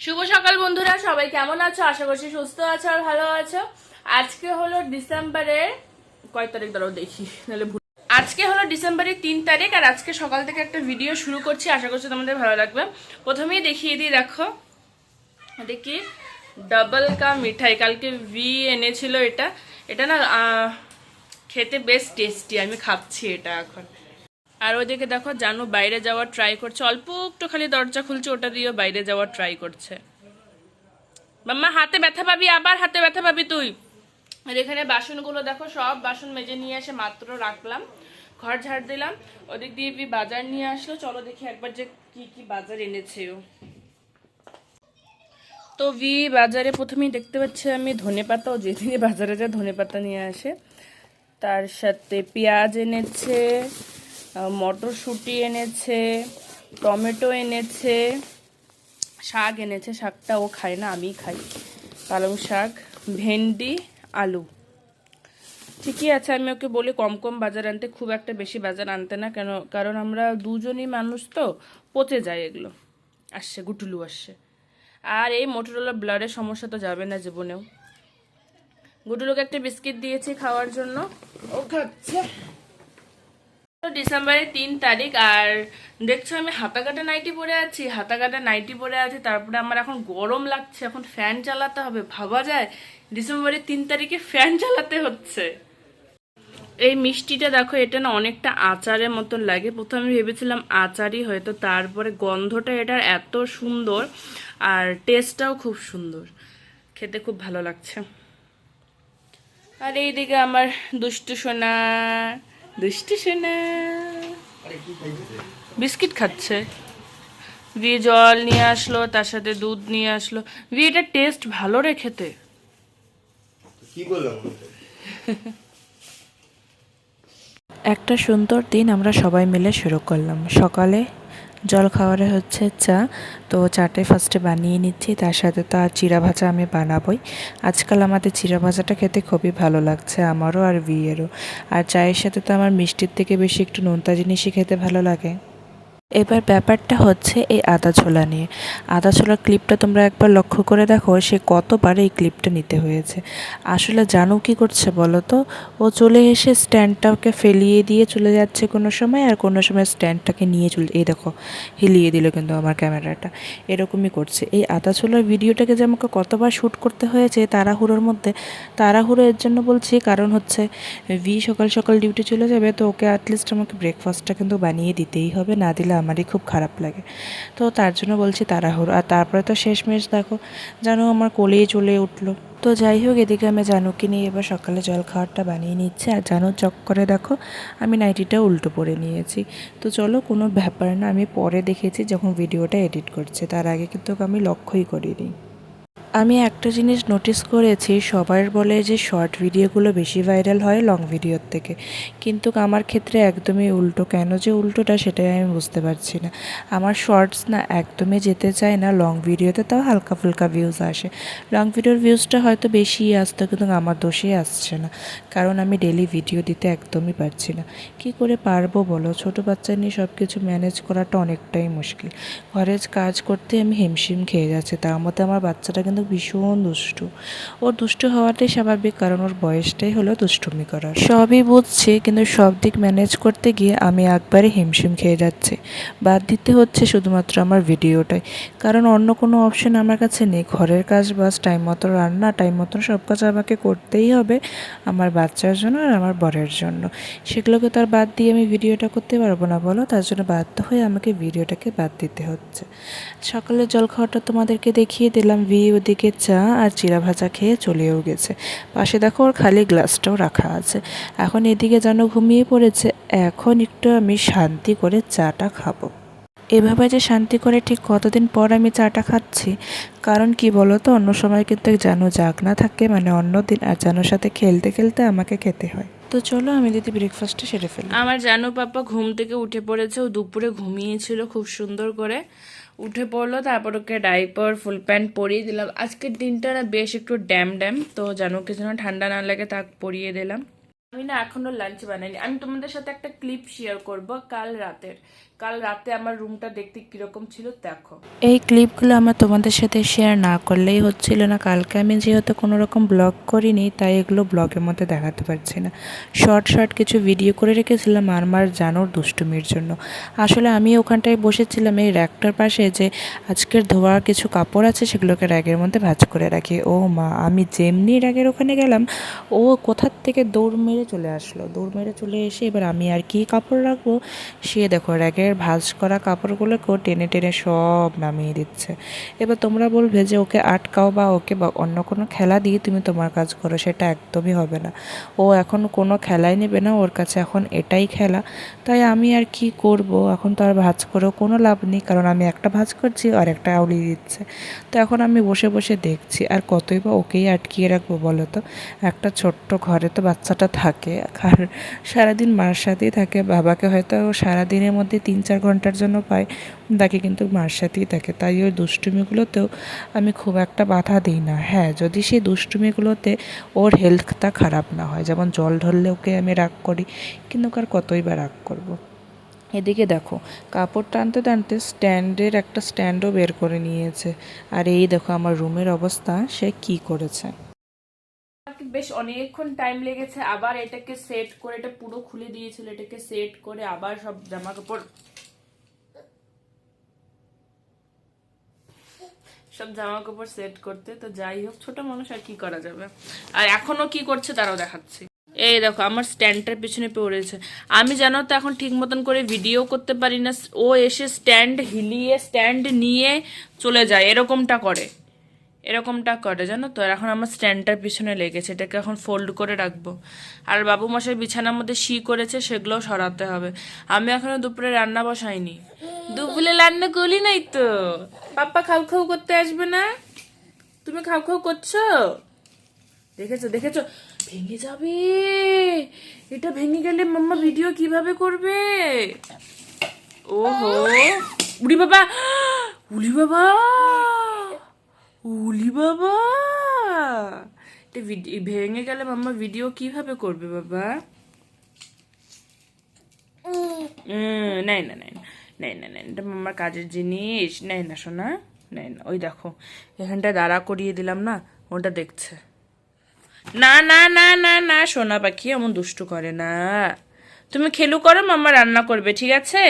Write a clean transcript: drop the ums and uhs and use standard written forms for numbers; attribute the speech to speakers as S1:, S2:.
S1: শুভ সকাল বন্ধুরা, সবাই কেমন আছো? আশা করছি সুস্থ আছো আর ভালো আছো। আজকে হলো ডিসেম্বরের কয় তারিখ দাঁড়াও দেখি, নাহলে ভুল। আজকে হলো ডিসেম্বরের 3 তারিখ আর আজকে সকাল থেকে একটা ভিডিও শুরু করছি, আশা করছি তোমাদের ভালো লাগবে। প্রথমেই দেখিয়ে দিই, দেখো দেখি ডাবল কা মিঠাই কালকে ভি এনেছিল। এটা এটা না খেতে বেশ টেস্টি, আমি খাচ্ছি এটা এখন। আর ওদিকে দেখো জানু বাইরে যাওয়ার ট্রাই করছে, অল্প একটু খালি দরজা খুলছে, ওটা দিয়েও বাইরে যাওয়ার ট্রাই করছে। মাম্মা হাতে ব্যথা পাবি, আবার হাতে ব্যথা পাবি তুই। আর এখানে বাসনগুলো দেখো, সব বাসন মেজে নিয়ে এসে মাত্র রাখলাম, ঘর ঝাড় দিলাম। ওদিক দিয়ে বাজার নিয়ে আসলো, চলো দেখি একবার যে কি কি বাজার এনেছে ও। তো বাজারে প্রথমেই দেখতে পাচ্ছি আমি ধনেপাতা, ও যেদিকে বাজারে যায় ধনেপাতা নিয়ে আসে। তার সাথে পেঁয়াজ এনেছে, মটরশুঁটি এনেছে, টমেটো এনেছে, শাক এনেছে। শাকটা ও খায় না, আমি খাই। পালং শাক, ভেন্ডি, আলু। ঠিকই আছে, আমি ওকে বলি কম কম বাজার আনতে, খুব একটা বেশি বাজার আনতে না। কেন? কারণ আমরা দুজনই মানুষ তো, পচে যায় এগুলো। আসছে গুটুলু আসছে। আর এই মোটরোলা ব্লাডের সমস্যা তো যাবে না জীবনেও। গুটুলুকে একটা বিস্কিট দিয়েছি খাওয়ার জন্য, ও খাচ্ছে। ডিসেম্বরের 3 তারিখ আর দেখছো আমি হাতা কাটা নাইটি পরে আছি, তারপরে আমার এখন গরম লাগছে, এখন ফ্যান চালাতে হবে। ভাবা যায় ডিসেম্বরের 3 তারিখে ফ্যান চালাতে হচ্ছে। এই মিষ্টিটা দেখো, এটা না অনেকটা আচারের মতন লাগে। প্রথমে ভেবেছিলাম আচারই হয়তো, তারপরে গন্ধটা এটার এত সুন্দর আর টেস্টটাও খুব সুন্দর, খেতে খুব ভালো লাগছে। আর এইদিকে আমার দুষ্টু সোনা বিস্কিট খাচ্ছে। জল নিয়ে আসলো, তার সাথে দুধ নিয়ে আসলো। এটা টেস্ট ভালো রে খেতে।
S2: একটা সুন্দর দিন আমরা সবাই মিলে শুরু করলাম। সকালে জল খাওয়ারে হচ্ছে চা, তো চাটাই ফার্স্টে বানিয়ে নিচ্ছি। তার সাথে তো আর চিড়া ভাজা আমি বানাবোই। আজকাল আমাদের চিড়া ভাজাটা খেতে খুবই ভালো লাগছে আমারও আর এরও। আর চায়ের সাথে তো আমার মিষ্টির থেকে বেশি একটু নোনতা জিনিসই খেতে ভালো লাগে। এবার ব্যাপারটা হচ্ছে এই আদা ছোলা নিয়ে। আদা ছোলার ক্লিপটা তোমরা একবার লক্ষ্য করে দেখো, সে কতবার এই ক্লিপটা নিতে হয়েছে। আসলে জানো কি করছে বলো তো? ও চলে এসে স্ট্যান্ডটাকে ফেলিয়ে দিয়ে চলে যাচ্ছে কোনো সময়, আর কোনো সময় স্ট্যান্ডটাকে নিয়ে চলে, এই দেখো হিলিয়ে দিল কিন্তু আমার ক্যামেরাটা। এরকমই করছে। এই আদা ছোলার ভিডিওটাকে যে আমাকে কতবার শ্যুট করতে হয়েছে তাড়াহুড়োর মধ্যে। তাড়াহুড়ো এর জন্য বলছি, কারণ হচ্ছে সকাল সকাল ডিউটি চলে যাবে, তো ওকে অ্যাটলিস্ট আমাকে ব্রেকফাস্টটা কিন্তু বানিয়ে দিতেই হবে, না দিলে আমারই খুব খারাপ লাগে। তো তার জন্য বলছি তাড়াহুড়ো। আর তারপরে তো শেষমেশ দেখো জানো আমার কোলেই চলে উঠলো। তো যাই হোক, এদিকে আমি জানুকে নিয়ে এবার সকালে জল খাওয়ারটা বানিয়ে নিচ্ছে। আর জানুর চক্করে দেখো আমি নাইটিটা উল্টো পরে নিয়েছি। তো চলো, কোনো ব্যাপার না, আমি পরে দেখেছি যখন ভিডিওটা এডিট করছে, তার আগে কিন্তু আমি লক্ষ্যই করিনি। আমি একটা জিনিস নোটিস করেছি, সবার বলে যে শর্ট ভিডিওগুলো বেশি ভাইরাল হয় লং ভিডিওর থেকে, কিন্তু আমার ক্ষেত্রে একদমই উল্টো। কেন যে উল্টোটা সেটাই আমি বুঝতে পারছি না। আমার শর্টস না একদমই যেতে চায় না লং ভিডিওতে, তাও হালকা ফুলকা ভিউজ আসে। লং ভিডিওর ভিউজটা হয়তো বেশিই আসতো, কিন্তু আমার দোষেই আসছে না, কারণ আমি ডেলি ভিডিও দিতে একদমই পারছি না। কি করে পারবো বলো? ছোটো বাচ্চা নিয়ে সব কিছু ম্যানেজ করাটা অনেকটাই মুশকিল। ঘরের কাজ করতে আমি হিমশিম খেয়ে যাচ্ছি, তার মধ্যে আমার বাচ্চাটা কিন্তু ভীষণ দুষ্টু। ওর দুষ্টু হওয়াটাই স্বাভাবিক, কারণ ওর বয়সটাই হলো দুষ্টুমি করার। সবই বুঝছি, কিন্তু সব দিক ম্যানেজ করতে গিয়ে আমি একবারে হিমশিম খেয়ে যাচ্ছি। বাদ দিতে হচ্ছে শুধুমাত্র আমার ভিডিওটাই, কারণ অন্য কোনো অপশন আমার কাছে নেই। ঘরের কাজ বাস, টাইম মতো রান্না, টাইম মতো সব কাজ আমাকে করতেই হবে, আমার বাচ্চার জন্য আর আমার বরের জন্য। সেগুলোকে তো আর বাদ দিয়ে আমি ভিডিওটা করতে পারবো না বলো? তার জন্য বাধ্য হয়ে আমাকে ভিডিওটাকে বাদ দিতে হচ্ছে। সকালের জলখাবারটা তোমাদেরকে দেখিয়ে দিলাম। ওদিকে চা আর চিড়া ভাজা খেয়ে চলেও গেছে। পাশে দেখো ওর খালি গ্লাসটাও রাখা আছে। এখন এদিকে যেন ঘুমিয়ে পড়েছে। এখন একটু আমি শান্তি করে চাটা খাবো। এভাবে যে শান্তি করে ঠিক কতদিন পর আমি চাটা খাচ্ছি, কারণ কি বলো তো, অন্য সময় কিন্তু জানো জাগ না থাকে, মানে অন্য দিন, আর জানোর সাথে খেলতে খেলতে আমাকে খেতে হয়। তো চলো আমি যদি ব্রেকফাস্টটা সেরে ফেলি।
S1: আমার জানো পাপা ঘুম থেকে উঠে পড়েছে, ও দুপুরে ঘুমিয়েছিল খুব সুন্দর করে, উঠে পড়লো। তারপর ওকে ডাইপার ফুল প্যান্ট পরিয়ে দিলাম। আজকের দিনটা না বেশ একটু ড্যাম, তো জানুকে যেন ঠান্ডা না লাগে তা পরিয়ে দিলাম। আমি না এখনো লাঞ্চ বানাইনি। আমি তোমাদের সাথে একটা ক্লিপ শেয়ার করব কাল রাতে আমার রুমটা দেখতে কিরকম ছিল দেখো।
S2: এই ক্লিপগুলো আমার তোমাদের সাথে শেয়ার না করলেই হচ্ছিল না। কালকে আমি যেহেতু কোনো রকম ব্লগ করিনি, তাই এগুলো ব্লগের মধ্যে দেখাতে পারছি না। শর্ট কিছু ভিডিও করে রেখেছিলাম আমার জানোর দুষ্টুমির জন্য। আসলে আমি ওখানটায় বসেছিলাম এই র্যাকটার পাশে, যে আজকের ধোয়ার কিছু কাপড় আছে সেগুলোকে র্যাকের মধ্যে ভাঁজ করে রাখি। ও মা, আমি যেমনি র্যাকের ওখানে গেলাম, ও কোথার থেকে দৌড় মেরে চলে আসলো। দৌড় মেরে চলে এসে এবার আমি আর কি কাপড় রাখবো, সে দেখো র্যাকের ভাঁজ করা কাপড়গুলোকেও টেনে টেনে সব নামিয়ে দিচ্ছে। এবার তোমরা বলবে যে ওকে আটকাও বা ওকে বা অন্য কোনো খেলা দিয়ে তুমি তোমার কাজ করো, সেটা একদমই হবে না। ও এখন কোনো খেলাই নেবে না, ওর কাছে এখন এটাই খেলা। তাই আমি আর কি করব, এখন তো আর ভাঁজ করেও কোনো লাভ নেই, কারণ আমি একটা ভাঁজ করছি আর একটা আউলিয়ে দিচ্ছে। তো এখন আমি বসে বসে দেখছি, আর কতই বা ওকেই আটকিয়ে রাখবো বলো তো। একটা ছোট্ট ঘরে তো বাচ্চাটা থাকে, আর সারাদিন মার সাথেই থাকে। বাবাকে হয়তো সারাদিনের মধ্যে 3-4 ঘন্টার জন্য পায়, বাকি কিন্তু মার সাথেই থাকে। তাই ওই দুষ্টুমিগুলোতেও আমি খুব একটা বাধা দিই না। হ্যাঁ, যদি সেই দুষ্টুমিগুলোতে ওর হেলথটা খারাপ না হয়, যেমন জল ঢললে ওকে আমি রাগ করি, কিন্তু আর কতই বা রাগ করবো। এদিকে দেখো, কাপড় টানতে টানতে একটা স্ট্যান্ডও বের করে নিয়েছে। আর এই দেখো আমার রুমের অবস্থা সে কি করেছে।
S1: বেশ অনেকক্ষণ টাইম লেগেছে, আবার এটাকে সেট করে, এটা পুরো খুলে দিয়েছিল, এটাকে সেট করে আবার সব জামা কাপড় সেট করতে। তো যাই হোক, ছোট মানুষ আর কি করা যাবে। আর এখনো কি করছে তারাও দেখাচ্ছি। এই দেখো আমার স্ট্যান্ডটার পিছনে পড়েছে। আমি জানো তো এখন ঠিক মতন করে ভিডিও করতে পারি না। ও এসে স্ট্যান্ড নিয়ে চলে যায়, এরকমটা করে জানো তো। আর এখন আমার স্ট্যান্ডটার পিছনে লেগেছে, এটাকে এখন ফোল্ড করে রাখবো। আর বাবু মশাই বিছানার মধ্যে করেছে, সেগুলোও সরাতে হবে। আমি এখনো দুপুরে রান্না বসাইনি। দুপুরে রান্না করি নাই তো। পাপ্পা খাও খাও করতে আসবে না? তুমি খাও খাও করছো? দেখেছো ভেঙে যাবে। এটা ভেঙে গেলে মাম্মা ভিডিও কিভাবে করবে? ওহো, উড়ি বাবা, উলি বাবা, উলি বাবা, এটা ভেঙে গেলে মাম্মা ভিডিও কিভাবে করবে বাবা? নাই না, এটা মাম্মার কাজের জিনিস। নাই না সোনা, নাই না। ওই দেখো এখানটায় দাঁড়া করিয়ে দিলাম না, ওটা দেখছে। না না না না না, সোনা পাখি এমন দুষ্টু করে না। তুমি খেলু করো, মাম্মা রান্না করবে, ঠিক আছে?